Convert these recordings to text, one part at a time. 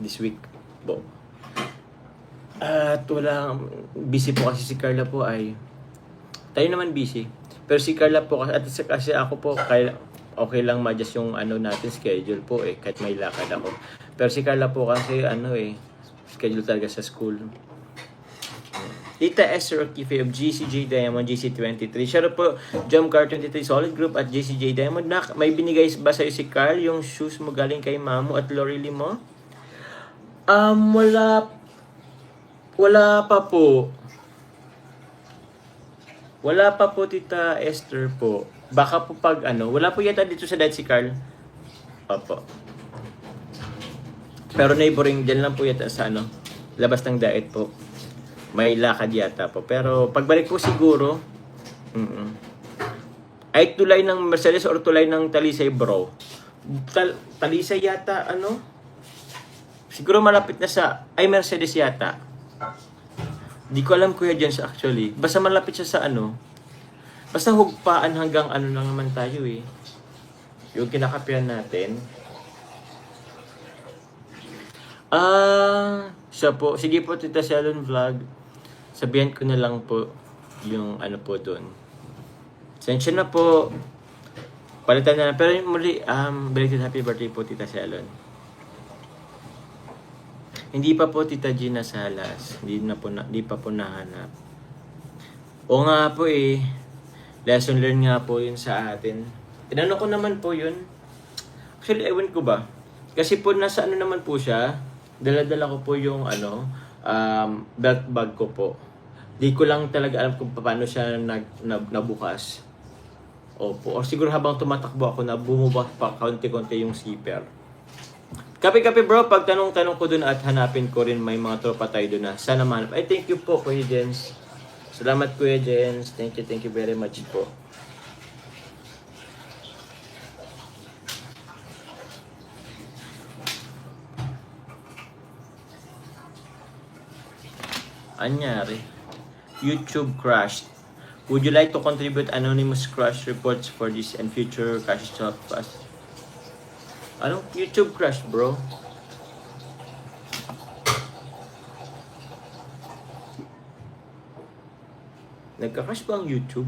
this week po. At busy po kasi si Carla po ay, tayo naman busy. Pero si Carla po, at kasi ako po, kaya okay lang ma-adjust yung natin schedule po kahit may lakad ako. Pero si Carla po kasi schedule talaga sa school. Tita Esther O'Keefe of GCJ Diamond GC23. Shoutout po, Jomcar23 Solid Group at GCJ Diamond. May binigay ba sa'yo si Carl yung shoes mo galing kay Mamu at Lorely mo? Wala pa po. Wala pa po, Tita Esther po. Baka po pag wala po yata dito sa dad si Carl. Opo. Pero neighboring, dyan lang po yata sa labas ng diet po. May lakad yata po. Pero pagbalik po siguro, ay tulay ng Mercedes or tulay ng Talisay bro. Talisay yata, siguro malapit na sa, Mercedes yata. Di ko alam Kuya Jens actually. Basta malapit siya sa basta hugpaan hanggang lang naman tayo yung kinakapihan natin. Siya po. Sige po, Tita Shalon Vlog. Sabihan ko na lang po yung po doon. Sensya na po. Palitan na lang. Pero muli, belated happy birthday po, Tita Shalon. Hindi pa po, Tita Gina Salas. Hindi pa po nahanap. O nga po lesson learned nga po yun sa atin. Tinanong ko naman po yun. Actually, ewan ko ba? Kasi po nasa naman po siya. Dala-dala ko po yung belt bag ko po. Di ko lang talaga alam kung paano siya nabukas. Opo. O siguro habang tumatakbo ako na bumubak pa kaunti-kaunti yung zipper. Kape-kape bro, pag tanong-tanong ko dun at hanapin ko rin may mga tropa tayo dun na sana mahanap. Ay, thank you po Kuya Jens. Salamat Kuya Jens. Thank you very much po. Anyari. YouTube crashed. Would you like to contribute anonymous crash reports for this and future crashes to help us? Anong YouTube crash, bro? Nagka-crash ba ang YouTube?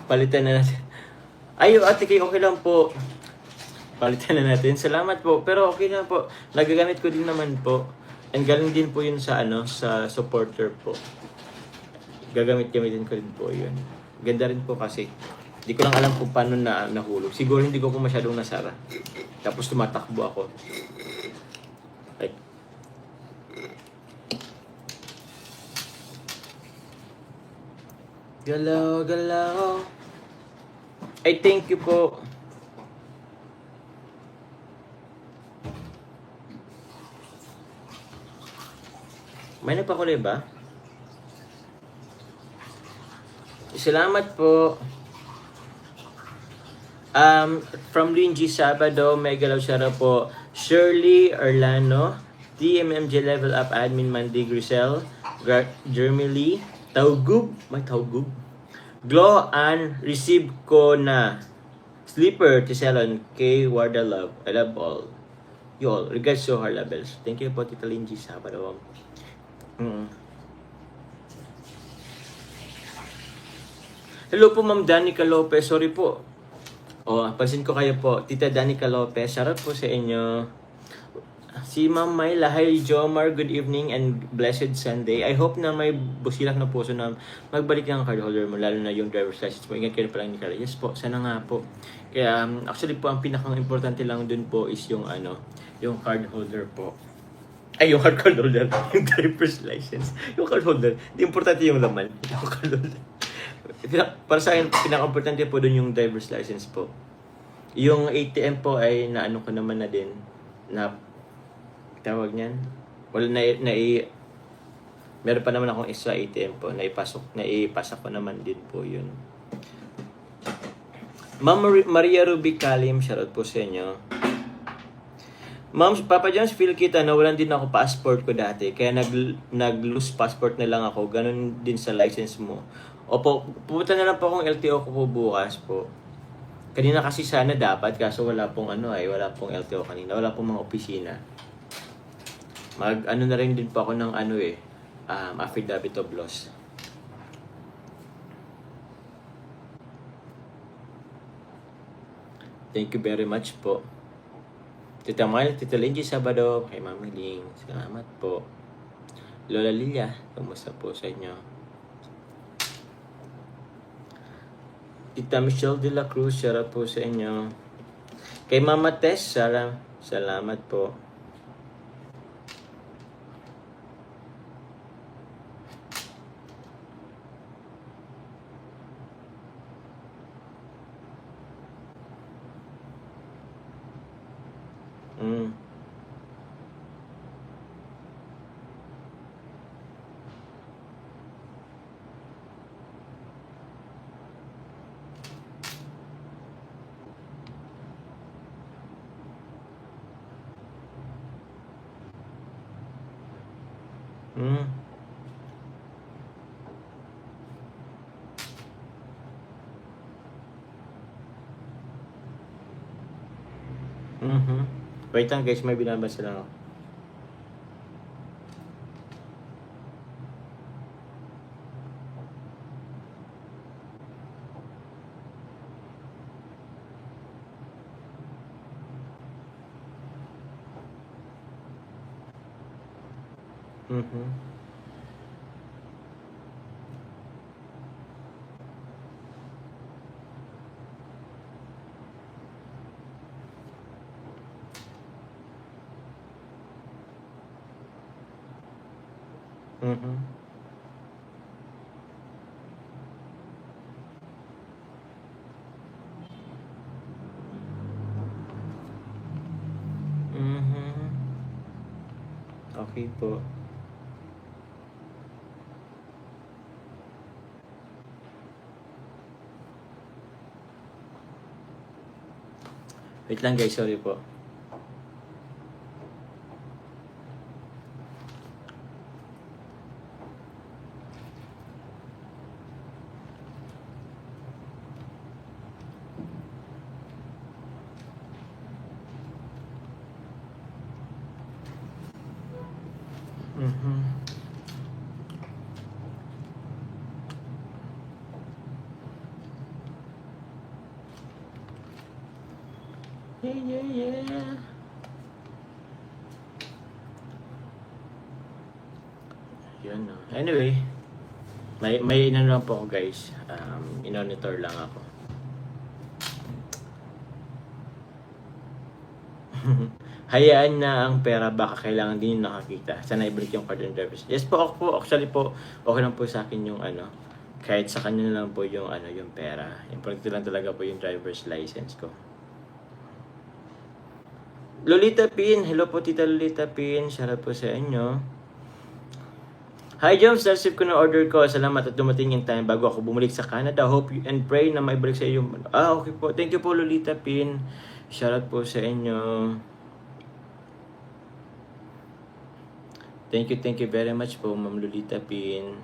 Palitan na natin. Ay, ate kay okay lang po. Palitan na natin. Salamat po. Pero okay na po. Nagagamit ko din naman po. And galing din po yun sa sa supporter po. Gagamitin ko din po yun. Ganda rin po kasi. Hindi ko lang alam kung paano nahulog. Siguro hindi ko po masyadong nasara. Tapos tumatakbo ako. Ay. Galaw. Ay, thank you po. May nagpakulay ba? Salamat po. From Lingy Sabado, Megalaw Shara po. Shirley Orlano, TMMJ Level Up Admin Mandy Grisel, Jeremy Lee, Taugub, may Taugub. Glow and receive ko na. Sleeper, Tiselon, K. Warda Love. I love all. You all. Regards to her levels. Thank you po, Tita Lingy Sabado. Hello po, Ma'am Danica Lopez. Sorry po. Pansin ko kayo po. Tita Danica Lopez. Shoutout po sa inyo. Si Ma'am Myla. Hi, Jomar. Good evening and blessed Sunday. I hope na may busilak na puso na magbalik ng card holder mo, lalo na yung driver's license mo. Ingat kayo pa lang ni Carla. Yes po. Sana nga po. Kaya, actually po, ang pinakang-importante lang dun po is yung yung card holder po. Ay, yung card holder. Yung driver's license. Yung card holder. Hindi importante yung laman. Yung card holder. Para sa akin, pinaka-importante po dun yung driver's license po. Yung ATM po ay naano ko naman na din. Na, tawag niyan. Wala meron pa naman akong extra ATM po. Naipasa ko naman din po yun. Ma'am Maria Ruby Kalim, shoutout po sa inyo. Ma'am, Papa John's, feel kita na walan din ako passport ko dati. Kaya nag-lose passport na lang ako. Ganon din sa license mo. Opo, pupunta na lang po akong LTO ko po bukas po. Kanina kasi sana dapat, kaso wala pong wala pong LTO kanina, wala pong mga opisina. Mag na rin din po ako ng affidavit of loss. Thank you very much po. Tita Mile, Tita Lindy Sabado, kay Mami Ling, salamat po. Lola Lilia, kumusta po sa inyo? Tita Michelle de la Cruz, shoutout po sa inyo. Kay Mama Tess, salamat po. Wait lang guys, may binabasa lang ako. Okay po. Wait lang guys, sorry po. Yeah. Yun no. Anyway, may lang po ako guys. Inonitor lang ako. Hayaan na ang pera, baka kailangan din yung nakakita. Sana ibalik yung card and driver's. Yes po, actually po, okay lang po sa akin yung kahit sa kanya na lang po yung yung pera. Importante lang talaga po yung driver's license ko. Lolita Pin, hello po Tita Lolita Pin, shoutout po sa inyo. Hi Jones, na-receive ko na order ko. Salamat at dumating yung time bago ako bumalik sa Canada. Hope you and pray na maibalik sa iyo. Okay po. Thank you po Lolita Pin. Shoutout po sa inyo. Thank you very much po Ma'am Lolita Pin.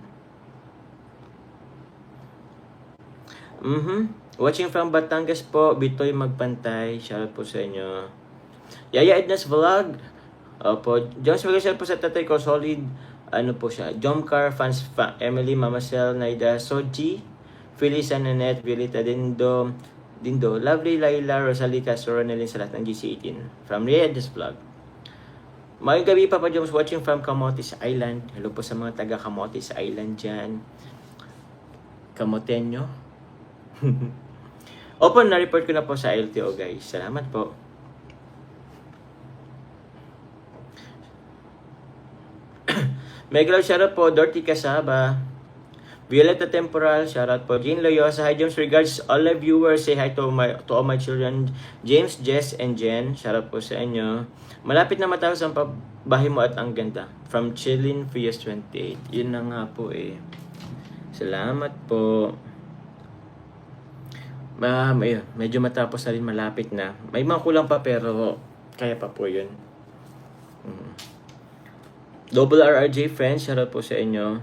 Watching from Batangas po, Bitoy Magpantay. Shoutout po sa inyo. Yaya Edna's Vlog. Opo. Jones Magasel po sa tatay ko. Solid. Po siya. Jomcar, Fans, Emily, Mama Cel, Naida, Soji, Phyllis, Nanette, Violeta, Dindo, Lovely, Laila, Rosalie Castro, Ronelyn sa lahat ng GC18. From Yaya Edna's Vlog. Mayong gabi Papa Jones watching from Camotes Island. Hello po sa mga taga Camotes Island dyan. Camoteño. Opo, na-report ko na po sa LTO guys. Salamat po. Megalaw shoutout po, Dorothy Casaba. Violeta Temporal, shoutout po. Jean Loyosa, hi James, regards all the viewers. Say hi to all my children. James, Jess, and Jen, shoutout po sa inyo. Malapit na matapos ang pabahay mo at ang ganda. From Chillin Fias 28. Yun na nga po eh. Salamat po. Medyo matapos na rin, malapit na. May mga kulang pa pero kaya pa po yun. Double RRJ friends, shoutout po sa inyo.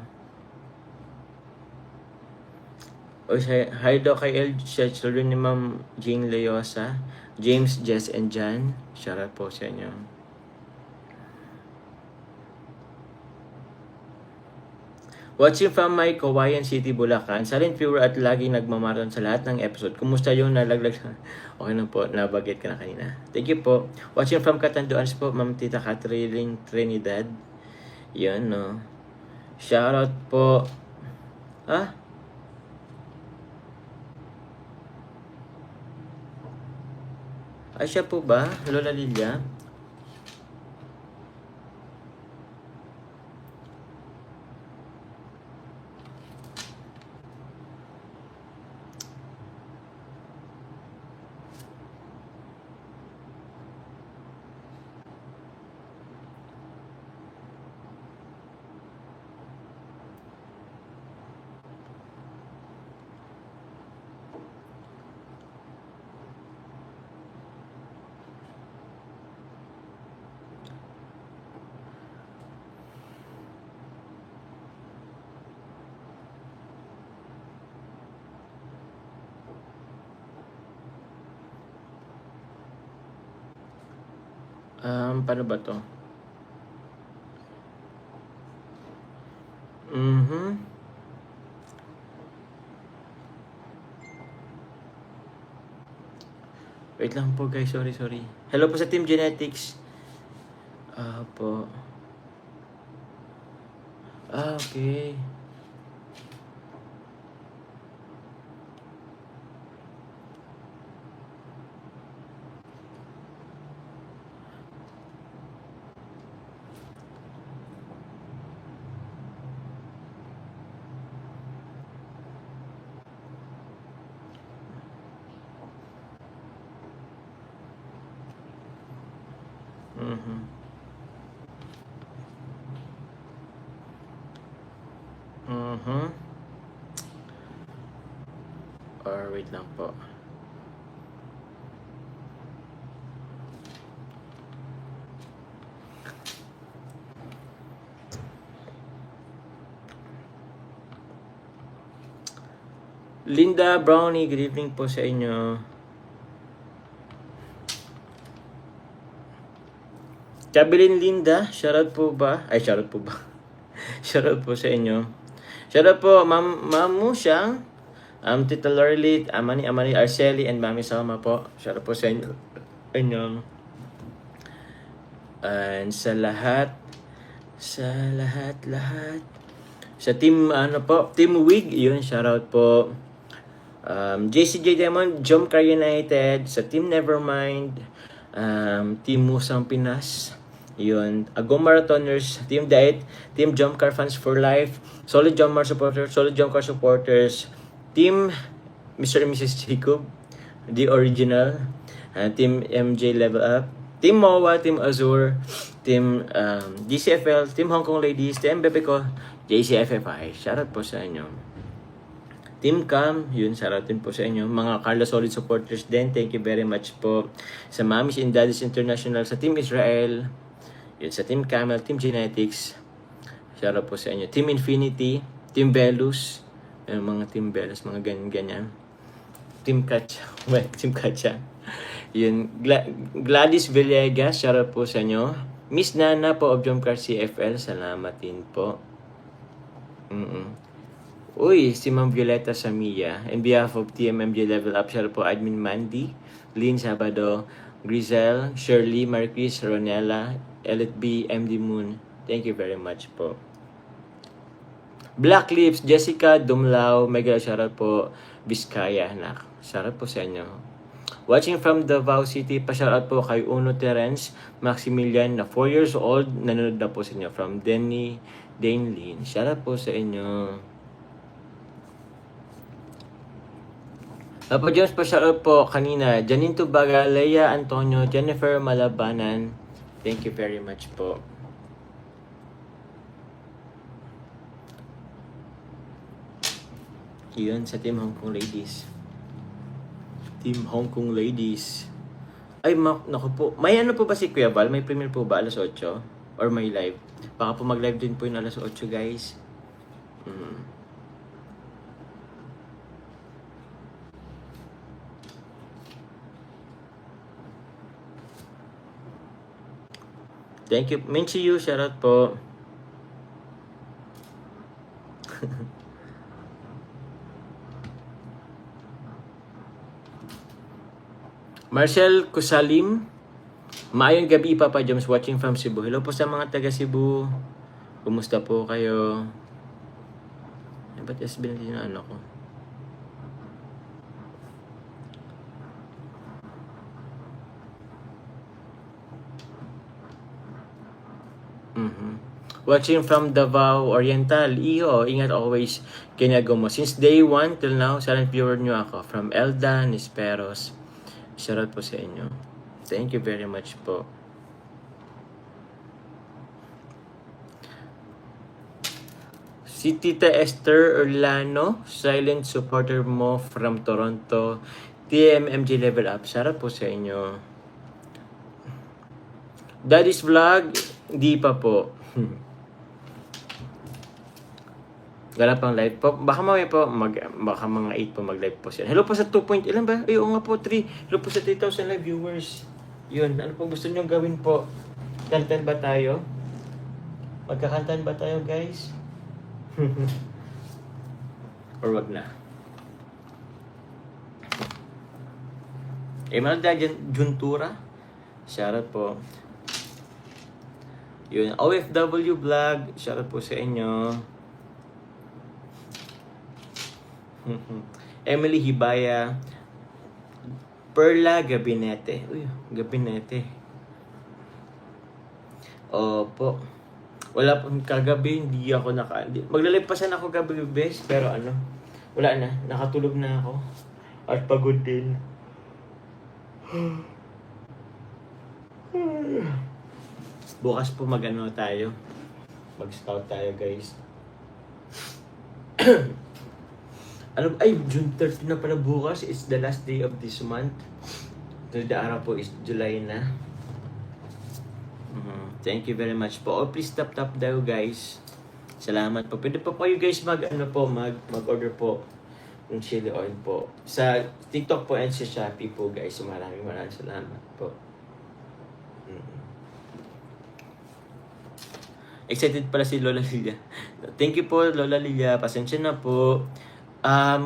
O hi daw kay El sa children ni Ma'am Jing Leosa, James, Jess, and Jan. Shoutout po sa inyo. Watching from my Kawayan City, Bulacan. Silent viewer at laging nagmamarathon sa lahat ng episode. Kumusta yung nalaglag? Okay na po, nabagit ka na kanina. Thank you po. Watching from Catanduanes po, Ma'am Tita Catherine Trinidad. Yun, no. Shoutout po. Ah? Ay, siya po ba? Lola Lilia? Paano ba to? Wait lang po guys, sorry. Hello po sa Team Genetics. Po. Okay. Or wait lang po. Linda Brownie, good evening po sa inyo. Kabilin Linda, shoutout po ba? Ay, shoutout po ba? Shoutout po sa inyo. Shoutout po, Ma'am Musyang, Tita Lorlit, Amani Arceli, and Mami Salma po. Shoutout po sa inyo. And sa lahat. Sa team, Team Wig, yun, shoutout po. JCJ Diamond, Jomcar United, sa Team Nevermind, Team Musang Pinas, yun, Go Marathoners, Team Diet, Team Jomcar Fans for Life, Solid Jomcar Supporters, Team Mr. and Mrs. Jacob, The Original, Team MJ Level Up, Team MOA, Team Azure, Team GCFL, Team Hong Kong Ladies, Team Bebeco, JCFFI. Shoutout po sa inyo. Team Cam, yun, shoutout din po sa inyo. Mga Carla Solid supporters din, thank you very much po. Sa Mamis and Daddies International, sa Team Israel, yun, sa Team Camel, Team Genetics, shoutout po sa inyo. Team Infinity, Team Velus, yung mga Team Velus, mga ganyan. Team Katya, Team Katya. Yun, Gladys Villegas, shoutout po sa inyo. Miss Nana po of Jomcar CFL, salamat din po. Uy, si Ma'am Violeta Samia. In behalf of TMMJ Level Up, shoutout po Admin Mandy, Lynn Sabado, Grizel, Shirley, Marquis, Ronella, Elite B, MD Moon. Thank you very much po. Black Lips, Jessica Dumlao, mega shoutout po, Vizcaya, anak. Shoutout po sa inyo. Watching from Davao City, pa-shoutout po kay Uno Terence Maximilian na 4 years old. Nanonood na po sa inyo from Dane Lynn. Shoutout po sa inyo. Papa Jones, pa-shoutout po kanina. Janine Tubaga, Leia Antonio, Jennifer Malabanan. Thank you very much po. Yun sa Team Hong Kong Ladies. Team Hong Kong Ladies. Ay, naku po. May ano po ba si Kuya Val? May premiere po ba alas 8? Or may live? Baka po mag-live din po yun alas 8, guys. Thank you. Menchi you, shoutout po. Marcel Kusalim. Maayong gabi, Papa Joms, watching from Cebu. Hello po sa mga taga Cebu. Kumusta po kayo? Ba't SB natin yung ano ko? Watching from Davao Oriental. Iho, ingat always kinago mo. Since day 1 till now, silent viewer nyo ako. From Elda, Nisperos. Shoutout po sa inyo. Thank you very much po. Si Tita Esther Orlano, silent supporter mo from Toronto. TMMG Level Up. Shoutout po sa inyo. Daddy's Vlog, di pa po. Wala pang live po. Baka mamaya po, baka mga 8 po mag-live po siya. Hello po sa 2 ilan ba? Ay, oo nga po, 3. Hello po sa 3,000 live viewers. Yun, ano po gusto nyo gawin po? Kantan ba tayo? Magkakantan ba tayo, guys? Or wag na? Emeralda Juntura. Shoutout po. Yun, OFW Vlog. Shoutout po sa inyo. Emily Hibaya. Perla Gabinete. Uy, Gabinete. Opo. Wala po kagabi, hindi ako maglalipasan ako gabi best, pero ano, wala na, nakatulog na ako. At pagod din. Bukas po mag-ano tayo. Mag-scout tayo, guys. Ano, ay, June 30 na pala bukas. It's the last day of this month. The araw po is July na. Thank you very much po. Oh, please tap daw, guys. Salamat po. Pwede po kayo guys mag-order po ng chili oil po. Sa TikTok po and sa Shopee po, guys. So, maraming salamat po. Excited pala si Lola Lilia. Thank you po, Lola Lilia. Pasensya na po.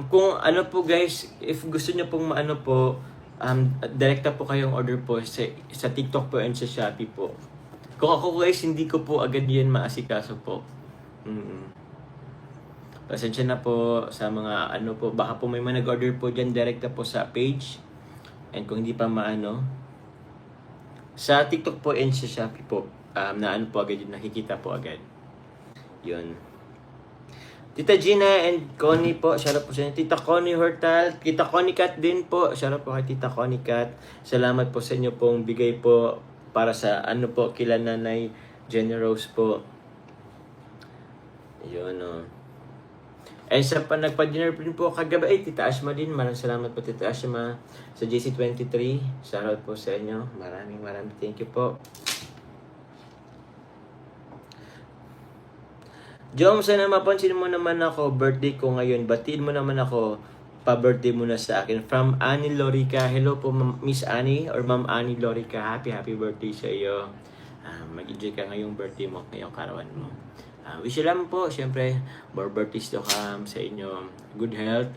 Kung ano po guys, if gusto niyo pong maano po, direkta po kayong order po sa TikTok po and sa Shopee po. Kung ako guys, hindi ko po agad yan maasikaso po. Pasensya na po sa mga ano po, baka po may mga nag-order po dyan direkta po sa page. And kung hindi pa maano, sa TikTok po and sa Shopee po, na ano po agad yun, nakikita po agad. Yun. Tita Gina and Connie po, shoutout po sa inyo. Tita Connie Hortal, Tita Connie Cat din po, shoutout po kay Tita Connie Cat. Salamat po sa inyo pong bigay po para sa ano po, kila Nanay Jenny Rose po. Yun o. And sa nagpa-dinner din po kagabi, ay Tita Ashma din, maraming salamat po Tita Ashma sa JC23. Shoutout po sa inyo, maraming thank you po. Jom, sana mapansin mo naman ako, birthday ko ngayon. Batiin mo naman ako, pa-birthday mo na sa akin. From Annie Lorica. Hello po, Miss Annie or Ma'am Annie Lorica. Happy birthday sa iyo. Mag-enjoy ka ngayong birthday mo, ngayong karawan mo. Wish you lang po, syempre, more birthdays to come sa inyo. Good health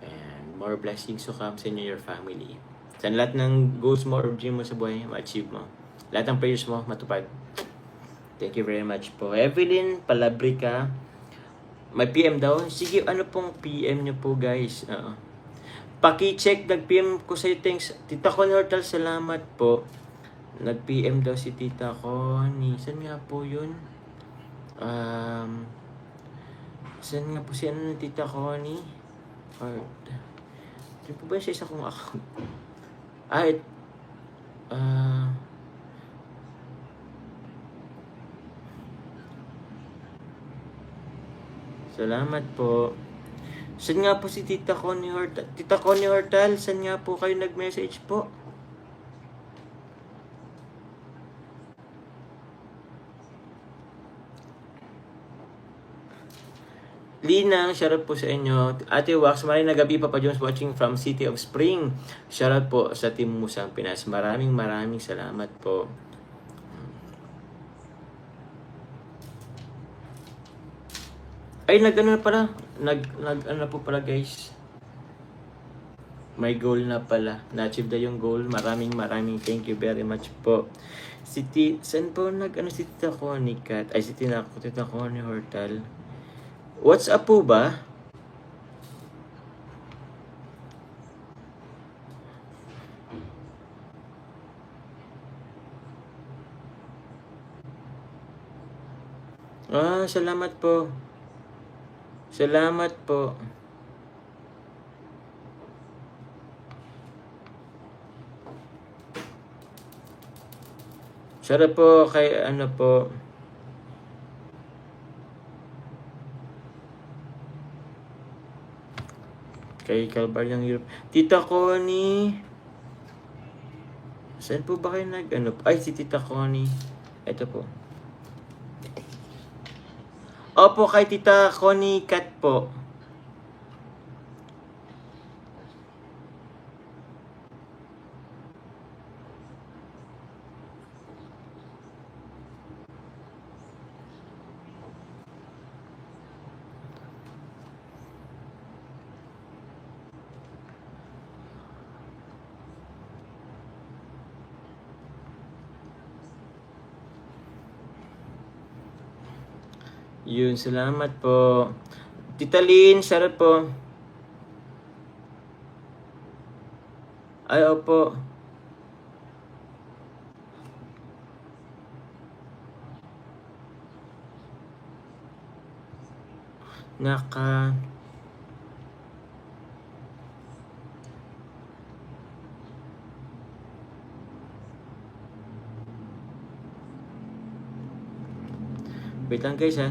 and more blessings to come sa inyo, your family. Sa lahat ng goals mo or dream mo sa buhay, ma-achieve mo. Lahat ng prayers mo, matupad. Thank you very much po. Evelyn Palabrica. May PM daw. Sige, ano pong PM nyo po, guys? Paki-check. Nag-PM ko sa'yo. Thanks. Tita Connie Hortal, salamat po. Nag-PM daw si Tita Connie. Saan nga po yun? Saan nga po si ano ng Tita Connie? Hindi po ba siya isa kong account? Salamat po. Saan nga po si Tita Connie Hortal? Tita Connie Hortal, saan nga po kayo nag-message po? Linang, shoutout po sa inyo. Ate Wax, maraming nagabi Papa Jones watching from City of Spring. Shoutout po sa Team Musang Pinas. Maraming salamat po. Ay, nag-ano na pala. Nag-ano po pala, guys. May goal na pala. Na-achieve na yung goal. Maraming thank you very much po. Saan po nag-ano si Tita Connie Cat? Ay, Tita Connie Hortal. What's up po ba? Salamat po. Salamat po. Sarap po kay ano po. Kay Calvariang Europe. Tita Connie. Saan po ba kayo nag-ano? Ay, si Tita Connie. Ito po. Opo, kay Tita Connie Cat po. Yun, salamat po. Tita Lynn, sarap po. Ay, opo. Wait lang guys ha.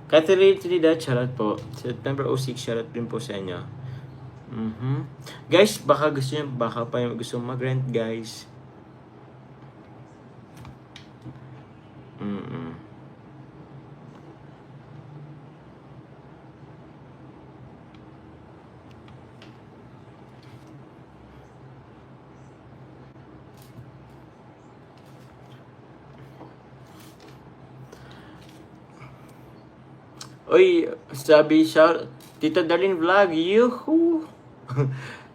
Catherine Trinidad, shoutout po. September 06, shoutout din po sa inyo. Guys, baka pa yung gusto mag-rent, guys. Oy, sabi siya, Tita Darlene Vlog, yuhu!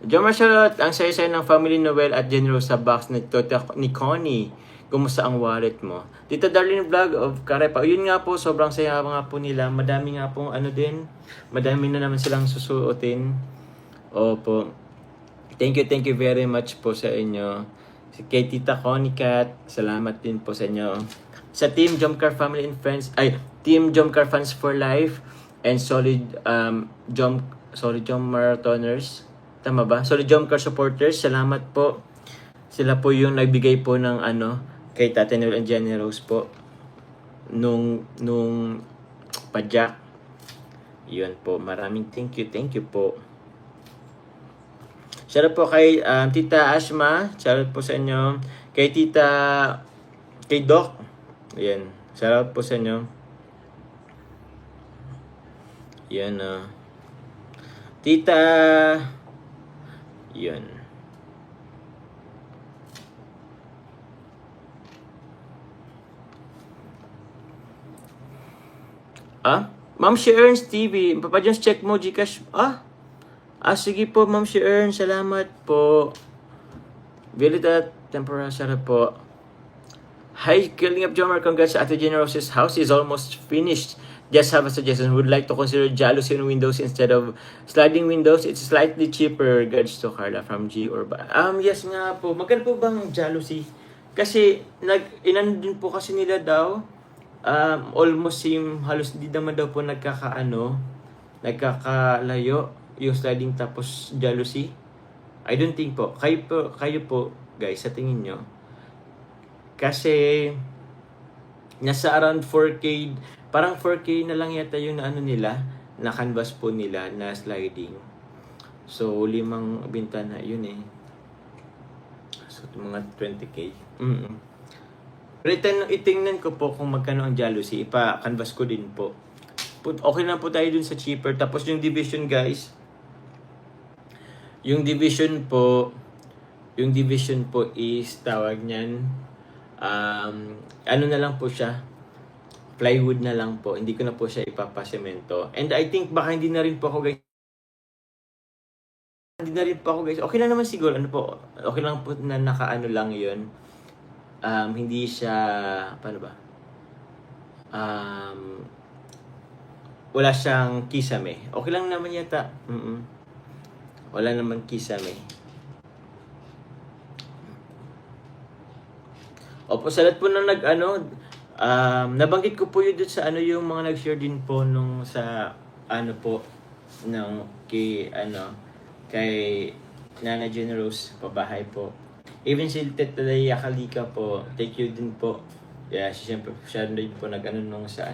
Jomar shoutout, ang saya-saya ng family Noel at Generosa box ni Connie. Kumusta ang wallet mo? Tita Darlene Vlog of Carepa. Yun nga po, sobrang saya nga po nila. Madami nga pong ano din. Madami na naman silang susuotin. Opo. Thank you very much po sa inyo. Kay Tita Connie Cat, salamat din po sa inyo. Sa Team Jomcar Family and Friends, Team Jomcar Fans for Life and Solid Jom Marathoners. Tama ba? Solid Jomcar supporters, salamat po. Sila po yung nagbigay po ng kay Tate Noel and Jenny Rose po nung padyak. Yun po, maraming thank you po. Shoutout po kay Tita Ashma, shoutout po sa inyo. Kay Doc, ayan, shoutout po sa inyo. Yan Tita, yun. Ma'am She Earns TV, Papa John's check mo Gcash. Sige po, Ma'am She Earns, salamat po. Violeta Tempora, sarap po. Hi, Killing Up Jomar, congrats sa Ate Generosa's house is almost finished. Just have a suggestion. Would like to consider jalousie on windows instead of sliding windows. It's slightly cheaper. Regards to Carla from G or ba. Yes nga po. Magkano po bang jalousie? Kasi inan din po kasi nila daw. Almost same, halos di naman daw po nagkakalayo yung sliding tapos jalousie. I don't think po. Kayo po guys, sa tingin nyo. Kasi nasa around 4K, parang 4K na lang yata yung nila, na canvas po nila na sliding. So 5 bintana yun eh. So mga 20K. Itingnan ko po kung magkano ang jealousy. Ipa-canvas ko din po. Okay na po tayo dun sa cheaper. Tapos yung division guys. Yung division po is tawag niyan. Ano na lang po siya. Plywood na lang po. Hindi ko na po siya ipapasemento. And I think baka hindi na rin po ako guys. Okay lang naman siguro. Ano po? Okay lang po na nakaano lang yun. Hindi siya, paano ba? Wala siyang kisame. Okay lang naman yata. Wala naman kisame. Opo, sa lahat po na nabanggit ko po yun dun sa yung mga nag-share din po nung sa kay Nana Generous pabahay po. Even si Tetlaya Kalika po, thank you din po. Yeah, siyempre siya din po nung sa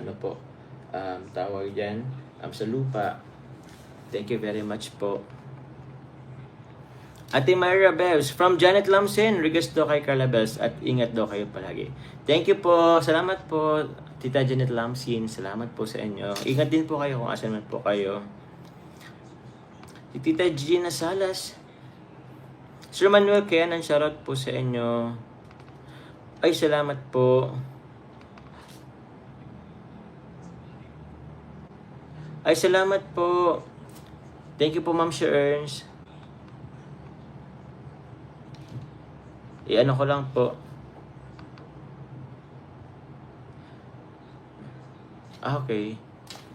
tawag dyan, sa lupa. Thank you very much po. Ate Myra Bells, from Janet Lamsen, regards daw kay Carla Bells at ingat daw kayo palagi. Thank you po, salamat po Tita Janet Lamsen, salamat po sa inyo. Ingat din po kayo kung asan man po kayo. Si Tita Gina Salas, Sir Manuel Keanan, shoutout po sa inyo. Ay, salamat po. Ay, salamat po. Thank you po, Ma'am Ernst. Ano ko lang po. Okay.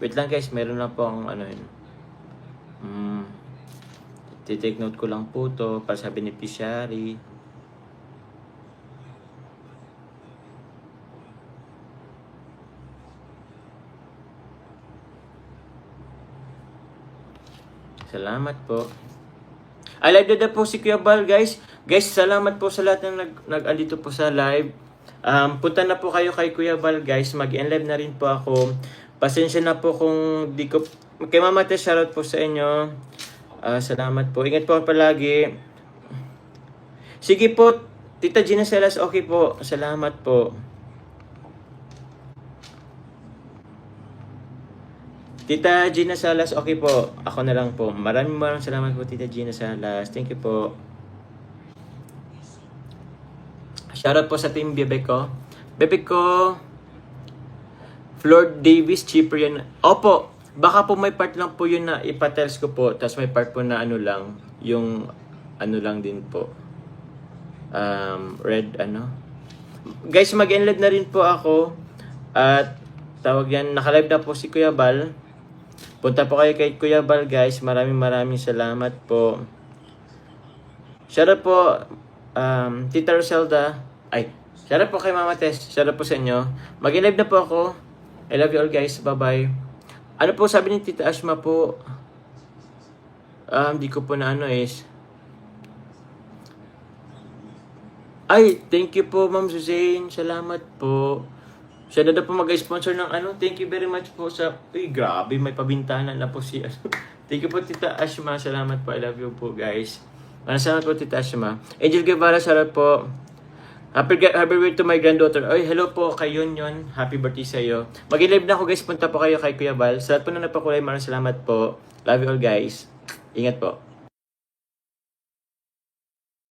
Wait lang guys, meron na po ang yun. Titake note ko lang po to para sa beneficiary. Salamat po. Live na po si Kuya Bal, guys. Guys, salamat po sa lahat na nag-andito po sa live. Punta na po kayo kay Kuya Bal, guys. Mag-en-live na rin po ako. Pasensya na po kung di ko... Kay Mama Tess, shoutout po sa inyo. Salamat po. Ingat po palagi. Sige po, Tita Gina Salas, okay po. Salamat po. Tita Gina Salas, okay po. Ako na lang po. Maraming salamat po, Tita Gina Salas. Thank you po. Shoutout po sa team Bebe ko. Bebe ko, Floyd Davis, cheaper yan. Opo, baka po may part lang po yun na ipatels ko po. Tapos may part po na lang. Yung lang din po. Red Guys, mag-enlive na rin po ako. At tawag yan, nakalive na po si Kuya Bal. Punta po kayo kay Kuya Bal, guys. Maraming salamat po. Shoutout po, Tita Roselda. Shoutout po kay Mama Tess. Shoutout po sa inyo. Mag-live na po ako. I love you all, guys. Bye-bye. Ano po sabi ni Tita Ashma po? Di ko po na thank you po, Ma'am Suzanne. Salamat po. Siya na po mag-sponsor ng Thank you very much po sa... grabe, may pabintanan na po si... Thank you po, Tita Ashma. Salamat po. I love you po, guys. Salamat po, Tita Ashma. Angel Guevara, salamat po. Happy birthday to my granddaughter. Hello po kay Yun. Happy birthday sa iyo. Mag-live na ako, guys. Punta po kayo kay Kuya Bal. Sa lahat po na napakulay, maraming salamat po. Love you all, guys. Ingat po.